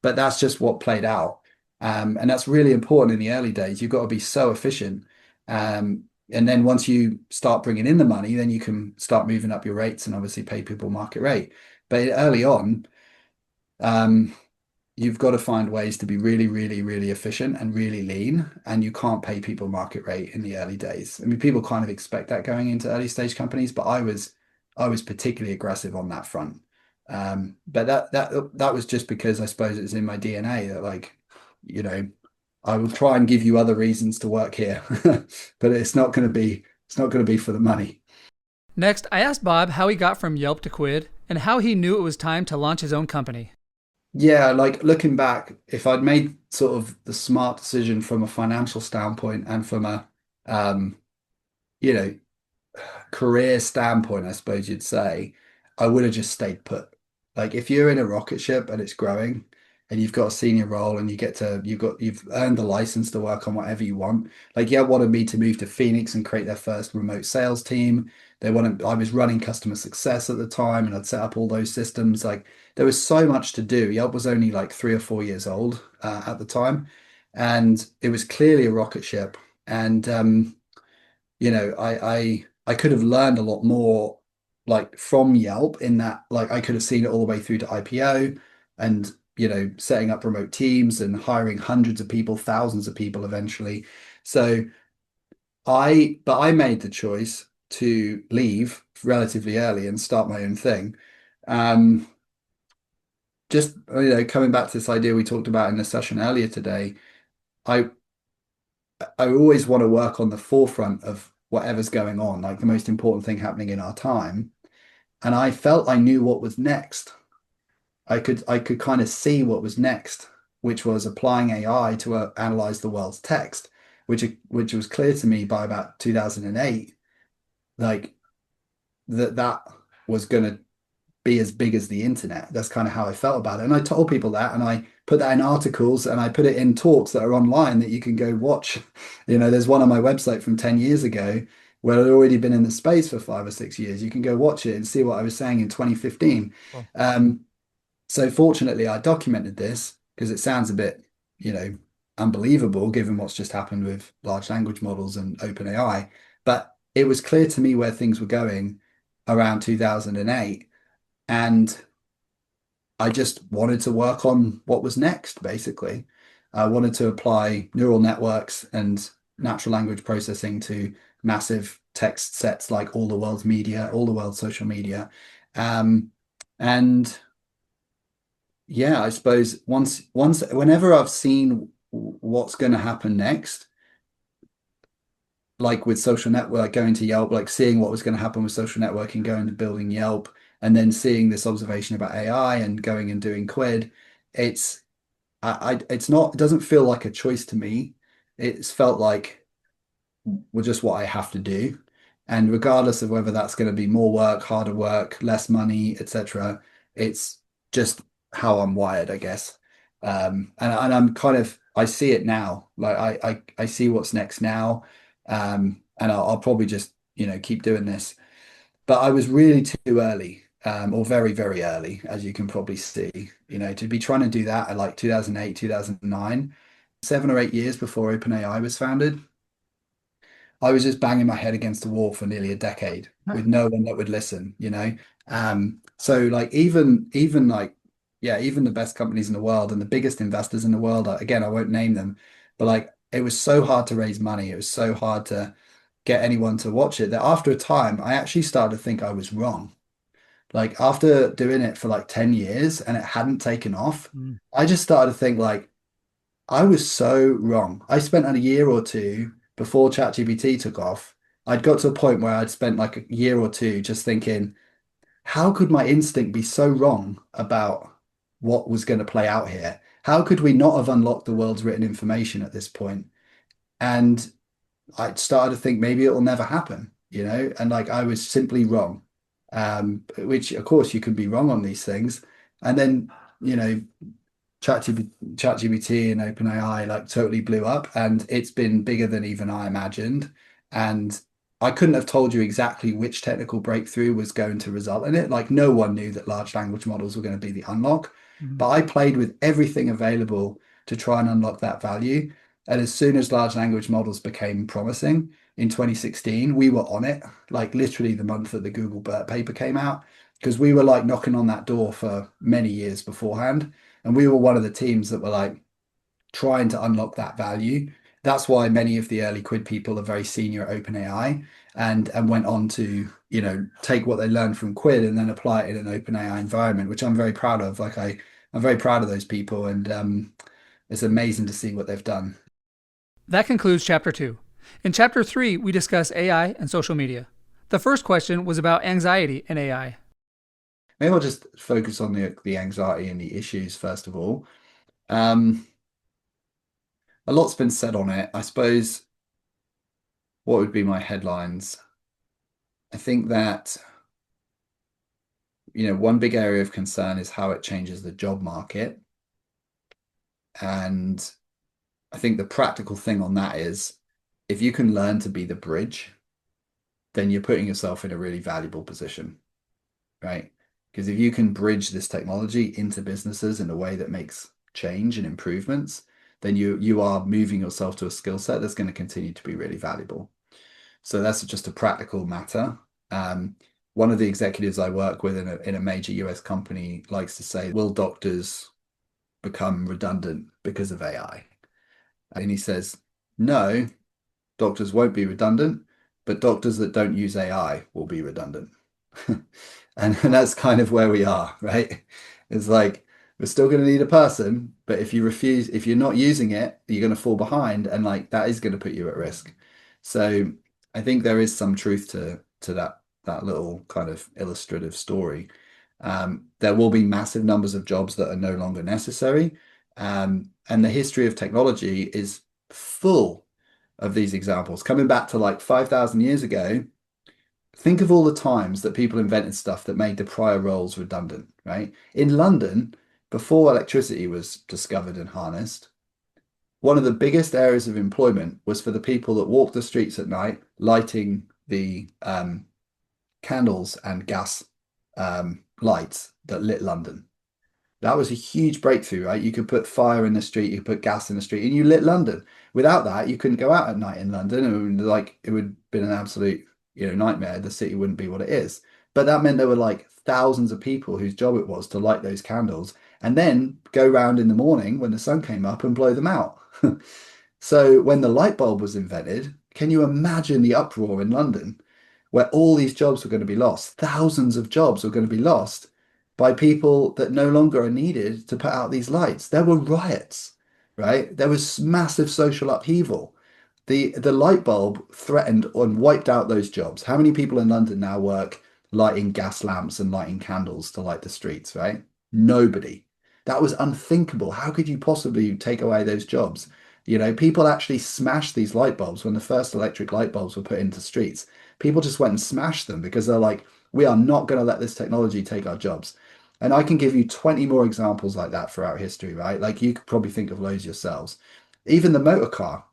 Speaker 2: but that's just what played out. And that's really important in the early days. You've got to be so efficient. And then once you start bringing in the money, then you can start moving up your rates and obviously pay people market rate. But early on, um, you've got to find ways to be really, really, really efficient and really lean. And you can't pay people market rate in the early days. I mean, people kind of expect that going into early stage companies, but I was particularly aggressive on that front. But that was just because I suppose it's in my DNA that like, you know, I will try and give you other reasons to work here, but it's not going to be for the money.
Speaker 1: Next, I asked Bob how he got from Yelp to Quid and how he knew it was time to launch his own company.
Speaker 2: Yeah, like looking back, if I'd made sort of the smart decision from a financial standpoint and from a um, you know, career standpoint, I suppose you'd say, I would have just stayed put. Like if you're in a rocket ship and it's growing and you've got a senior role and you've earned the license to work on whatever you want. Like yeah, wanted me to move to Phoenix and create their first remote sales team. I was running customer success at the time and I'd set up all those systems. Like there was so much to do. Yelp was only like 3 or 4 years old at the time. And it was clearly a rocket ship. And I could have learned a lot more like from Yelp in that like I could have seen it all the way through to IPO and setting up remote teams and hiring hundreds of people, thousands of people eventually. So I made the choice to leave relatively early and start my own thing. Um, just coming back to this idea we talked about in the session earlier today, I I always want to work on the forefront of whatever's going on, like the most important thing happening in our time. And I felt I knew what was next. I could kind of see what was next, which was applying AI to analyze the world's text, which was clear to me by about 2008, like that was going to be as big as the internet. That's kind of how I felt about it. And I told people that, and I put that in articles and I put it in talks that are online that you can go watch. There's one on my website from 10 years ago where I'd already been in the space for 5 or 6 years. You can go watch it and see what I was saying in 2015.
Speaker 1: Cool.
Speaker 2: So fortunately, I documented this because it sounds a bit, unbelievable given what's just happened with large language models and OpenAI. But it was clear to me where things were going around 2008. And I just wanted to work on what was next, basically. I wanted to apply neural networks and natural language processing to massive text sets like all the world's media, all the world's social media. And yeah, I suppose whenever I've seen what's going to happen next, like with social network, like going to Yelp, like seeing what was going to happen with social networking, going to building Yelp, and then seeing this observation about AI and going and doing Quid, it's it's not, it doesn't feel like a choice to me. It's felt like just what I have to do. And regardless of whether that's going to be more work, harder work, less money, etc., it's just how I'm wired, I guess. And I'm kind of I see it now. Like I see what's next now. And I'll probably just keep doing this. But I was really too early, or very, very early, as you can probably see. To be trying to do that at like 2008, 2009, 7 or 8 years before OpenAI was founded. I was just banging my head against the wall for nearly a decade with no one that would listen. So like even like yeah, even the best companies in the world and the biggest investors in the world, again, I won't name them, but like it was so hard to raise money. It was so hard to get anyone to watch it that after a time, I actually started to think I was wrong. Like after doing it for like 10 years and it hadn't taken off,
Speaker 1: Mm.
Speaker 2: I just started to think like I was so wrong. I spent a year or two before ChatGPT took off. I'd got to a point where I'd spent like a year or two just thinking, how could my instinct be so wrong about what was going to play out here? How could we not have unlocked the world's written information at this point? And I started to think maybe it will never happen, and like I was simply wrong. Which of course you can be wrong on these things. And then, you know, ChatGPT and OpenAI like totally blew up, and it's been bigger than even I imagined. And I couldn't have told you exactly which technical breakthrough was going to result in it. Like no one knew that large language models were going to be the unlock,
Speaker 1: Mhm.
Speaker 2: but I played with everything available to try and unlock that value. And as soon as large language models became promising in 2016, we were on it, like literally the month that the Google BERT paper came out, because we were like knocking on that door for many years beforehand. And we were one of the teams that were like trying to unlock that value. That's why many of the early Quid people are very senior at OpenAI and went on to, take what they learned from Quid and then apply it in an OpenAI environment, which I'm very proud of. Like I'm very proud of those people, and it's amazing to see what they've done.
Speaker 1: That concludes Chapter 2. In Chapter 3, we discuss AI and social media. The first question was about anxiety and AI.
Speaker 2: Maybe I'll just focus on the anxiety and the issues first of all. Um, a lot's been said on it. I suppose what would be my headlines? I think that, one big area of concern is how it changes the job market. And I think the practical thing on that is if you can learn to be the bridge, then you're putting yourself in a really valuable position, right? Because if you can bridge this technology into businesses in a way that makes change and improvements, then you are moving yourself to a skill set that's going to continue to be really valuable. So that's just a practical matter. Um, One of the executives I work with in a major US company likes to say, will doctors become redundant because of AI? And he says, no, doctors won't be redundant, but doctors that don't use AI will be redundant. And that's kind of where we are, right? It's like we're still going to need a person, but if you're not using it, you're going to fall behind, and like that is going to put you at risk. So I think there is some truth to that little kind of illustrative story. There will be massive numbers of jobs that are no longer necessary. And the history of technology is full of these examples. Coming back to like 5,000 years ago, think of all the times that people invented stuff that made the prior roles redundant, right? In London, before electricity was discovered and harnessed, one of the biggest areas of employment was for the people that walked the streets at night, lighting the candles and gas lights that lit London. That was a huge breakthrough, right? You could put fire in the street, you could put gas in the street, and you lit London. Without that, you couldn't go out at night in London. It would have been an absolute, nightmare. The city wouldn't be what it is. But that meant there were like thousands of people whose job it was to light those candles and then go round in the morning when the sun came up and blow them out. So when the light bulb was invented, can you imagine the uproar in London where all these jobs were going to be lost? Thousands of jobs were going to be lost by people that no longer are needed to put out these lights. There were riots, right? There was massive social upheaval. The light bulb threatened and wiped out those jobs. How many people in London now work lighting gas lamps and lighting candles to light the streets, right? Nobody. That was unthinkable. How could you possibly take away those jobs? People actually smashed these light bulbs when the first electric light bulbs were put into streets. People just went and smashed them because they're like, we are not going to let this technology take our jobs. And I can give you 20 more examples like that throughout history, right? Like you could probably think of loads yourselves. Even the motor car,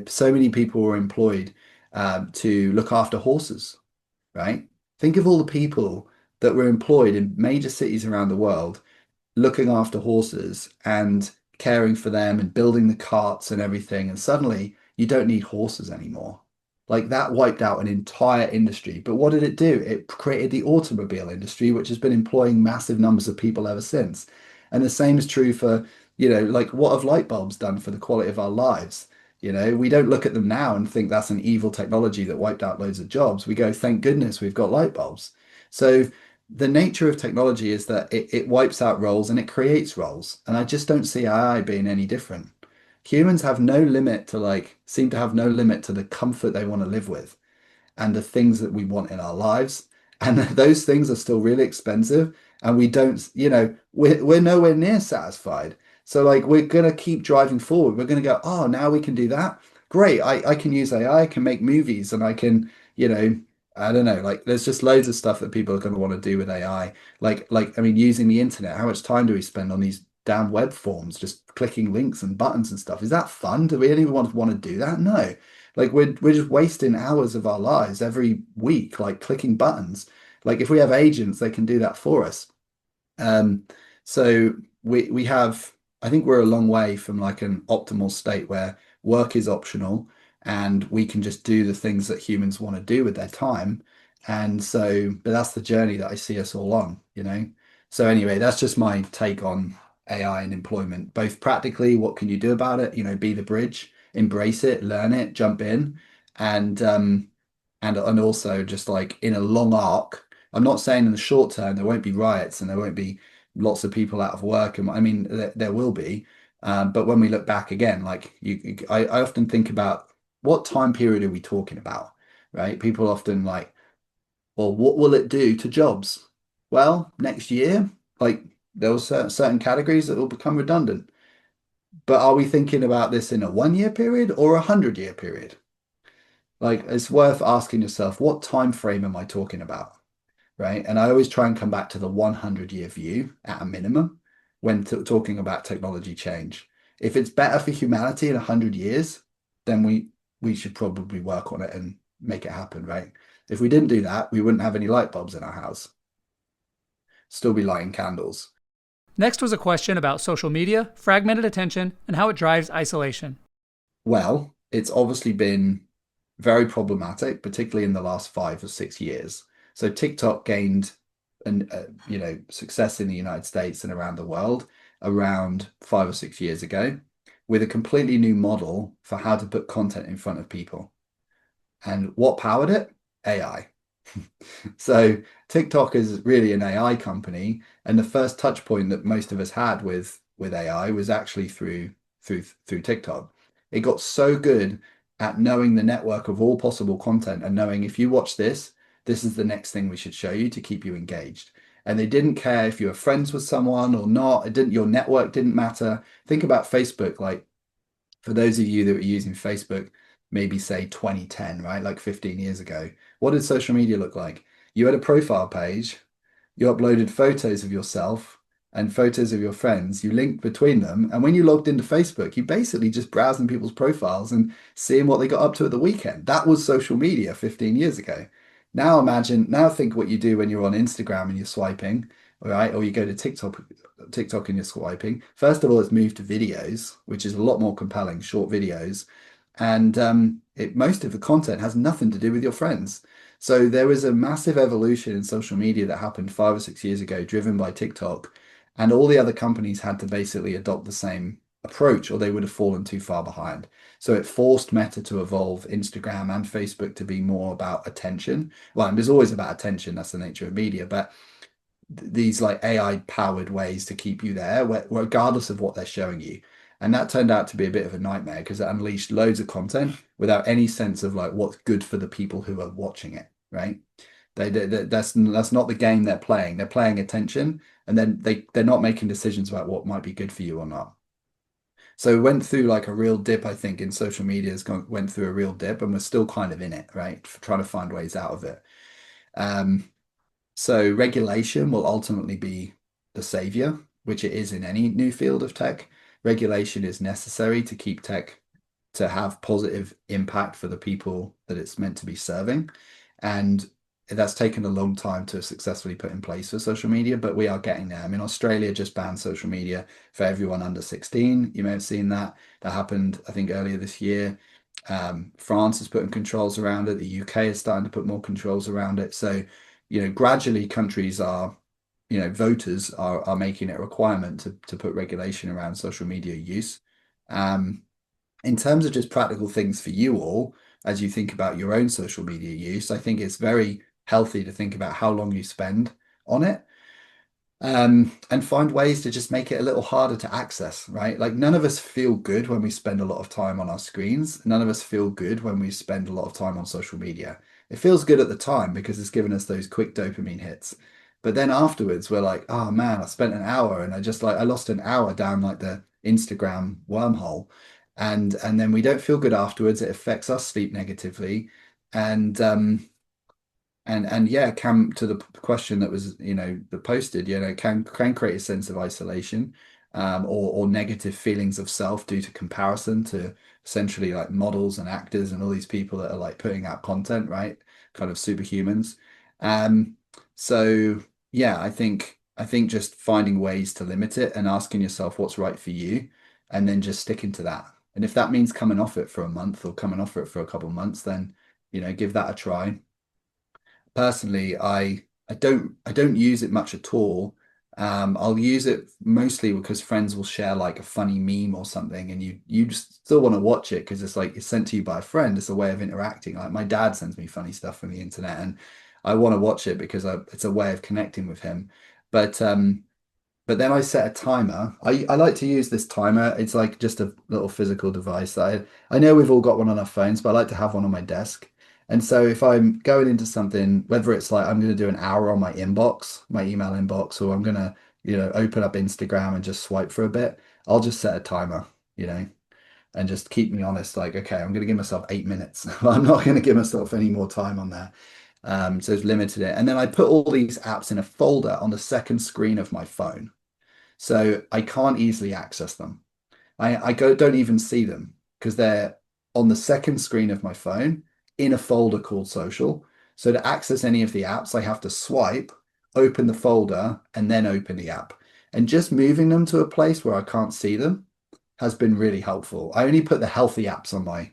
Speaker 2: so many people were employed to look after horses, right? Think of all the people that were employed in major cities around the world looking after horses and caring for them and building the carts and everything. And suddenly you don't need horses anymore. Like that wiped out an entire industry. But what did it do? It created the automobile industry, which has been employing massive numbers of people ever since. And the same is true for, like what have light bulbs done for the quality of our lives? We don't look at them now and think that's an evil technology that wiped out loads of jobs. We go, thank goodness we've got light bulbs. So the nature of technology is that it wipes out roles and it creates roles. And I just don't see AI being any different. Humans have no limit to seem to have no limit to the comfort they want to live with and the things that we want in our lives. And those things are still really expensive. And we don't, we're nowhere near satisfied. So we're gonna keep driving forward. We're gonna go, oh, now we can do that. Great. I can use AI, I can make movies and I can, I don't know, there's just loads of stuff that people are going to want to do with AI. I mean, using the internet, how much time do we spend on these damn web forms, just clicking links and buttons and stuff? Is that fun? Do we anyone want to do that? No. We're just wasting hours of our lives every week, clicking buttons. If we have agents, they can do that for us. Um, so we have, I think we're a long way from an optimal state where work is optional and we can just do the things that humans want to do with their time. And so, but that's the journey that I see us all on. So anyway, that's just my take on AI and employment, both practically, what can you do about it? Be the bridge, embrace it, learn it, jump in, and and also just in a long arc. I'm not saying in the short term there won't be riots and there won't be lots of people out of work, and I mean there will be, but when we look back again, I often think about what time period are we talking about, right? People often Or what will it do to jobs? Well, next year, like there will certain categories that will become redundant. But are we thinking about this in a 1 year period or a 100 year period? Like it's worth asking yourself, what time frame am I talking about? Right? And I always try and come back to the 100-year view at a minimum when talking about technology change. If it's better for humanity in 100 years, then we should probably work on it and make it happen, right? If we didn't do that, we wouldn't have any light bulbs in our house. Still be lighting candles.
Speaker 1: Next was a question about social media, fragmented attention, and how it drives isolation.
Speaker 2: Well, it's obviously been very problematic, particularly in the last 5 or 6 years. So TikTok gained an success in the United States and around the world around 5 or 6 years ago with a completely new model for how to put content in front of people. And what powered it? AI. So TikTok is really an AI company, and the first touch point that most of us had with AI was actually through TikTok. It got so good at knowing the network of all possible content and knowing if you watch this, this is the next thing we should show you to keep you engaged. And they didn't care if you were friends with someone or not. It didn't, your network didn't matter. Think about Facebook, like for those of you that were using Facebook, maybe say 2010, right? Like 15 years ago. What did social media look like? You had a profile page, you uploaded photos of yourself and photos of your friends, you linked between them. And when you logged into Facebook, you basically just browsing people's profiles and seeing what they got up to at the weekend. That was social media 15 years ago. Now think what you do when you're on Instagram and you're swiping, all right? Or you go to TikTok and you're swiping. First of all, it's moved to videos, which is a lot more compelling, short videos. And most of the content has nothing to do with your friends. So there was a massive evolution in social media that happened 5 or 6 years ago, driven by TikTok, and all the other companies had to basically adopt the same approach, or they would have fallen too far behind. So it forced Meta to evolve Instagram and Facebook to be more about attention. Well, and there's always about attention, that's the nature of media, but these like AI powered ways to keep you there, regardless of what they're showing you. And that turned out to be a bit of a nightmare because it unleashed loads of content without any sense of like what's good for the people who are watching it, right? That's not the game they're playing. They're playing attention, and then they're not making decisions about what might be good for you or not. So we went through like a real dip, I think, in social media went through a real dip, and we're still kind of in it, right? Trying to find ways out of it. Um, so regulation will ultimately be the savior, which it is in any new field of tech. Regulation is necessary to keep tech to have positive impact for the people that it's meant to be serving. And that's taken a long time to successfully put in place for social media, but we are getting there. I mean, Australia just banned social media for everyone under 16. You may have seen that. That happened, I think, earlier this year. France is putting controls around it. The UK is starting to put more controls around it. So, gradually countries are, voters are making it a requirement to put regulation around social media use. In terms of just practical things for you all, as you think about your own social media use, I think it's very healthy to think about how long you spend on it, and find ways to just make it a little harder to access, right? Like none of us feel good when we spend a lot of time on our screens. None of us feel good when we spend a lot of time on social media. It feels good at the time because it's given us those quick dopamine hits. But then afterwards, we're like, oh man, I spent an hour and I lost an hour down like the Instagram wormhole. And then we don't feel good afterwards. It affects our sleep negatively. And and yeah, can to the question that was that posted, can create a sense of isolation, or negative feelings of self due to comparison to essentially like models and actors and all these people that are like putting out content, right? Kind of superhumans. Um, so yeah, I think just finding ways to limit it and asking yourself what's right for you, and then just sticking to that. And if that means coming off it for a month or coming off it for a couple of months, then give that a try. Personally, I don't use it much at all. I'll use it mostly because friends will share like a funny meme or something, and you just still want to watch it because it's like it's sent to you by a friend. It's a way of interacting. Like my dad sends me funny stuff from the internet, and I want to watch it because it's a way of connecting with him. But but then I set a timer. I like to use this timer. It's like just a little physical device. I know we've all got one on our phones, but I like to have one on my desk. And so if I'm going into something, whether it's like I'm going to do an hour on my inbox, my email inbox, or I'm going to, open up Instagram and just swipe for a bit, I'll just set a timer, you know, and just keep me honest. Like, okay, I'm going to give myself 8 minutes. I'm not going to give myself any more time on there. So it's limited it. And then I put all these apps in a folder on the second screen of my phone. So I can't easily access them. Don't even see them because they're on the second screen of my phone in a folder called social. So to access any of the apps, I have to swipe, open the folder, and then open the app. And just moving them to a place where I can't see them has been really helpful. I only put the healthy apps on my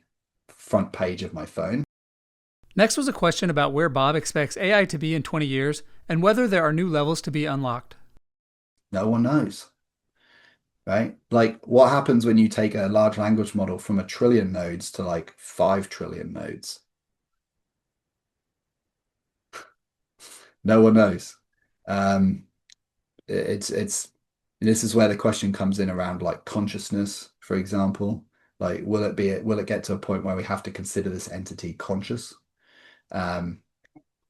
Speaker 2: front page of my phone.
Speaker 1: Next was a question about where Bob expects AI to be in 20 years and whether there are new levels to be unlocked.
Speaker 2: No one knows, right? Like, what happens when you take a large language model from 1 trillion nodes to like 5 trillion nodes? No one knows. Um, it's this is where the question comes in around like consciousness, for example. Like, will it get to a point where we have to consider this entity conscious? Um,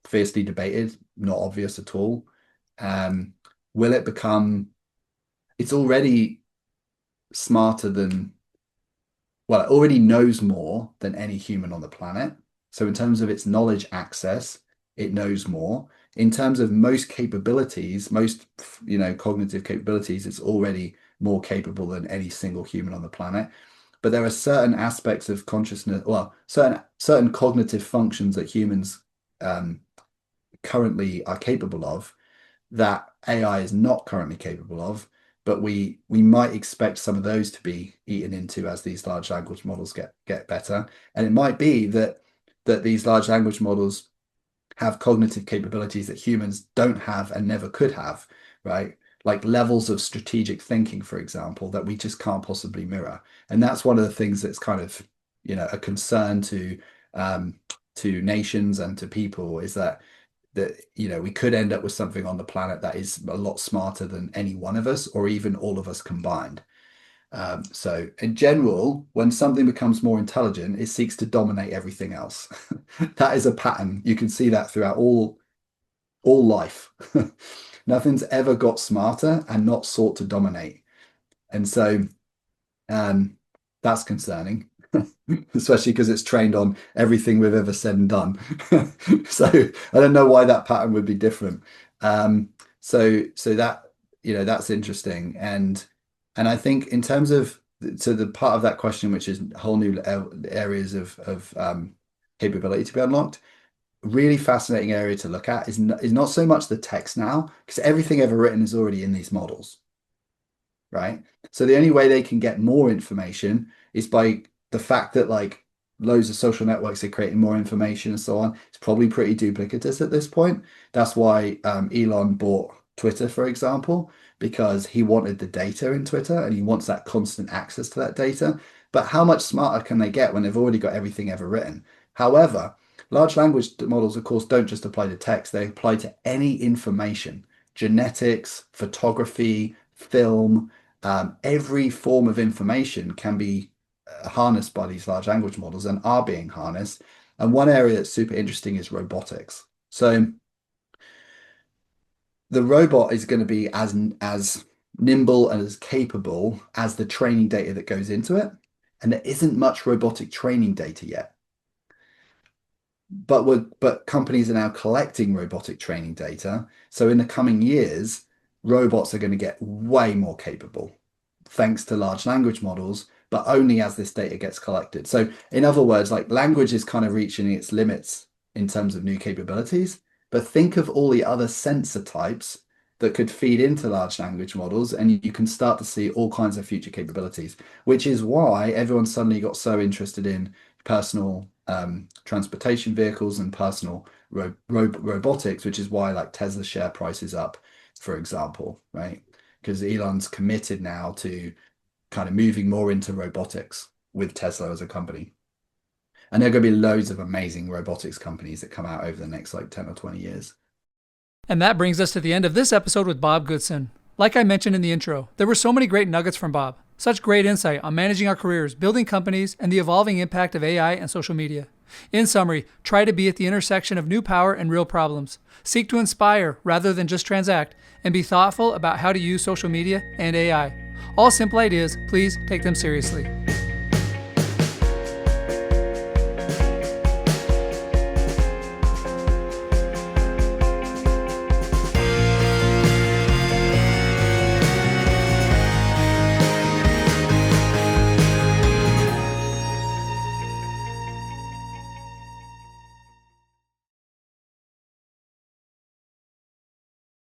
Speaker 2: Fiercely debated, not obvious at all. Um, will it become? It's already smarter than well, it already knows more than any human on the planet. So in terms of its knowledge access, it knows more. In terms of most capabilities, most cognitive capabilities, it's already more capable than any single human on the planet. But there are certain aspects of consciousness, well, certain cognitive functions that humans currently are capable of that AI is not currently capable of, but we might expect some of those to be eaten into as these large language models get better. And it might be that these large language models have cognitive capabilities that humans don't have and never could have, right? Like levels of strategic thinking, for example, that we just can't possibly mirror. And that's one of the things that's kind of, a concern to nations and to people is that we could end up with something on the planet that is a lot smarter than any one of us or even all of us combined. So in general, when something becomes more intelligent, it seeks to dominate everything else. That is a pattern. You can see that throughout all life. Nothing's ever got smarter and not sought to dominate. And so that's concerning. Especially because it's trained on everything we've ever said and done. So I don't know why that pattern would be different. So that that's interesting, and I think in terms of the part of that question, which is whole new areas of capability to be unlocked. Really fascinating area to look at is not so much the text now, because everything ever written is already in these models, right? So the only way they can get more information is by the fact that like loads of social networks are creating more information and so on. It's probably pretty duplicitous at this point. That's why Elon bought Twitter, for example, because he wanted the data in Twitter and he wants that constant access to that data. But how much smarter can they get when they've already got everything ever written? However, large language models, of course, don't just apply to text, they apply to any information, genetics, photography, film, every form of information can be harnessed by these large language models and are being harnessed. And one area that's super interesting is robotics. So the robot is going to be as nimble and as capable as the training data that goes into it. And there isn't much robotic training data yet. But companies are now collecting robotic training data. So in the coming years, robots are going to get way more capable thanks to large language models, but only as this data gets collected. So in other words, like language is kind of reaching its limits in terms of new capabilities, but think of all the other sensor types that could feed into large language models, and you can start to see all kinds of future capabilities, which is why everyone suddenly got so interested in personal transportation vehicles and personal robotics, which is why like Tesla share price is up, for example, right? Because Elon's committed now to kind of moving more into robotics with Tesla as a company. And there are going to be loads of amazing robotics companies that come out over the next like 10 or 20 years.
Speaker 1: And that brings us to the end of this episode with Bob Goodson. Like I mentioned in the intro, there were so many great nuggets from Bob. Such great insight on managing our careers, building companies, and the evolving impact of AI and social media. In summary, try to be at the intersection of new power and real problems. Seek to inspire rather than just transact, and be thoughtful about how to use social media and AI. All simple ideas, please take them seriously.